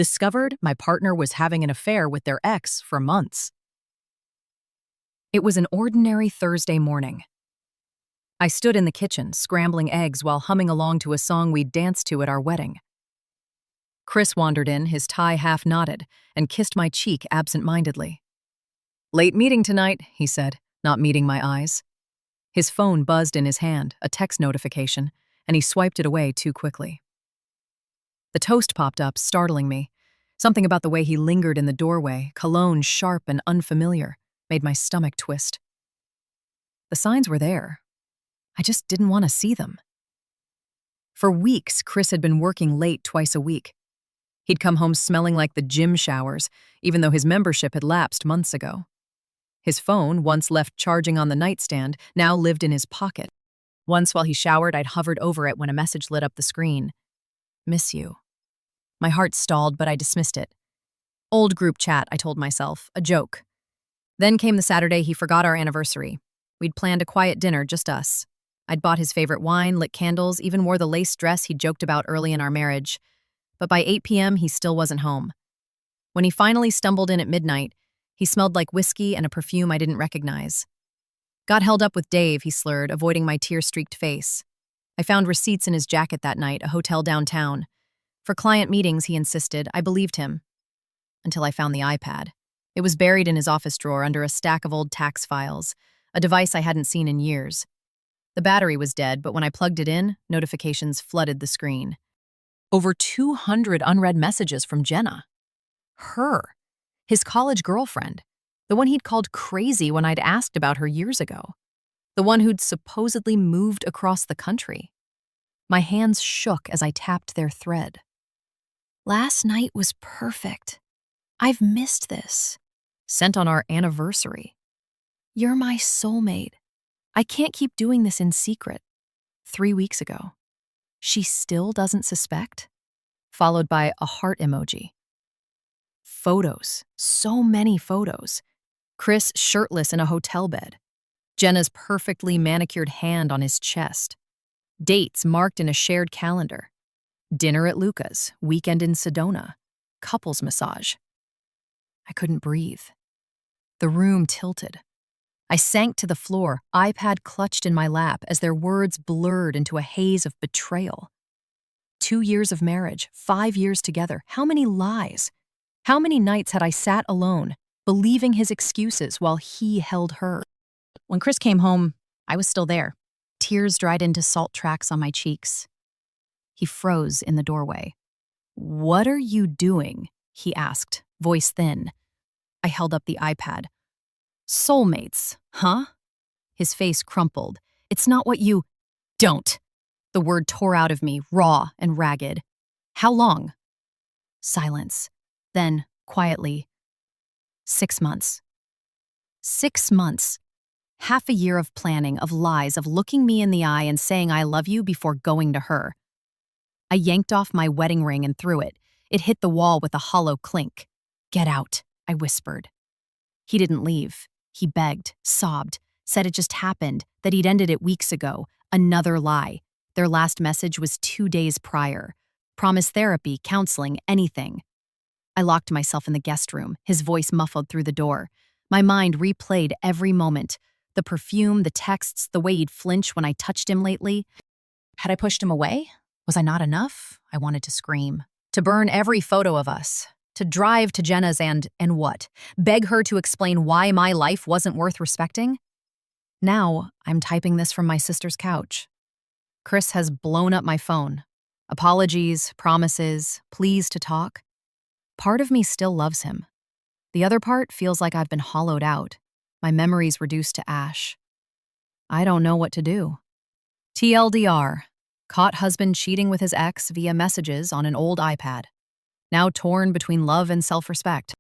discovered my partner was having an affair with their ex for months. It was an ordinary Thursday morning. I stood in the kitchen, scrambling eggs while humming along to a song we'd danced to at our wedding. Chris wandered in, his tie half knotted, and kissed my cheek absent-mindedly. "Late meeting tonight," he said, not meeting my eyes. His phone buzzed in his hand, a text notification, and he swiped it away too quickly. The toast popped up, startling me. Something about the way he lingered in the doorway, cologne sharp and unfamiliar, made my stomach twist. The signs were there. I just didn't want to see them. For weeks, Chris had been working late twice a week. He'd come home smelling like the gym showers, even though his membership had lapsed months ago. His phone, once left charging on the nightstand, now lived in his pocket. Once while he showered, I'd hovered over it when a message lit up the screen. "Miss you." My heart stalled, but I dismissed it. Old group chat, I told myself, a joke. Then came the Saturday he forgot our anniversary. We'd planned a quiet dinner, just us. I'd bought his favorite wine, lit candles, even wore the lace dress he'd joked about early in our marriage. But by 8 p.m., he still wasn't home. When he finally stumbled in at midnight, he smelled like whiskey and a perfume I didn't recognize. "Got held up with Dave," he slurred, avoiding my tear-streaked face. I found receipts in his jacket that night, a hotel downtown. For client meetings, he insisted. I believed him. Until I found the iPad. It was buried in his office drawer under a stack of old tax files, a device I hadn't seen in years. The battery was dead, but when I plugged it in, notifications flooded the screen. Over 200 unread messages from Jenna. Her. His college girlfriend. The one he'd called crazy when I'd asked about her years ago. The one who'd supposedly moved across the country. My hands shook as I tapped their thread. "Last night was perfect. I've missed this." Sent on our anniversary. "You're my soulmate. I can't keep doing this in secret." 3 weeks ago. "She still doesn't suspect?" Followed by a heart emoji. Photos. So many photos. Chris shirtless in a hotel bed. Jenna's perfectly manicured hand on his chest. Dates marked in a shared calendar. Dinner at Luca's, weekend in Sedona, couples massage. I couldn't breathe. The room tilted. I sank to the floor, iPad clutched in my lap as their words blurred into a haze of betrayal. 2 years of marriage, 5 years together. How many lies? How many nights had I sat alone, believing his excuses while he held her? When Chris came home, I was still there. Tears dried into salt tracks on my cheeks. He froze in the doorway. "What are you doing?" he asked, voice thin. I held up the iPad. "Soulmates, huh?" His face crumpled. "It's not what you—" "Don't!" The word tore out of me, raw and ragged. "How long?" Silence. Then, quietly, 6 months. 6 months. Half a year of planning, of lies, of looking me in the eye and saying I love you before going to her. I yanked off my wedding ring and threw it. It hit the wall with a hollow clink. "Get out," I whispered. He didn't leave. He begged, sobbed, said it just happened, that he'd ended it weeks ago. Another lie. Their last message was 2 days prior. Promised therapy, counseling, anything. I locked myself in the guest room, his voice muffled through the door. My mind replayed every moment. The perfume, the texts, the way he'd flinch when I touched him lately. Had I pushed him away? Was I not enough? I wanted to scream. To burn every photo of us. To drive to Jenna's and what? Beg her to explain why my life wasn't worth respecting? Now, I'm typing this from my sister's couch. Chris has blown up my phone. Apologies, promises, pleas to talk. Part of me still loves him. The other part feels like I've been hollowed out, my memories reduced to ash. I don't know what to do. TLDR. Caught husband cheating with his ex via messages on an old iPad. Now torn between love and self-respect.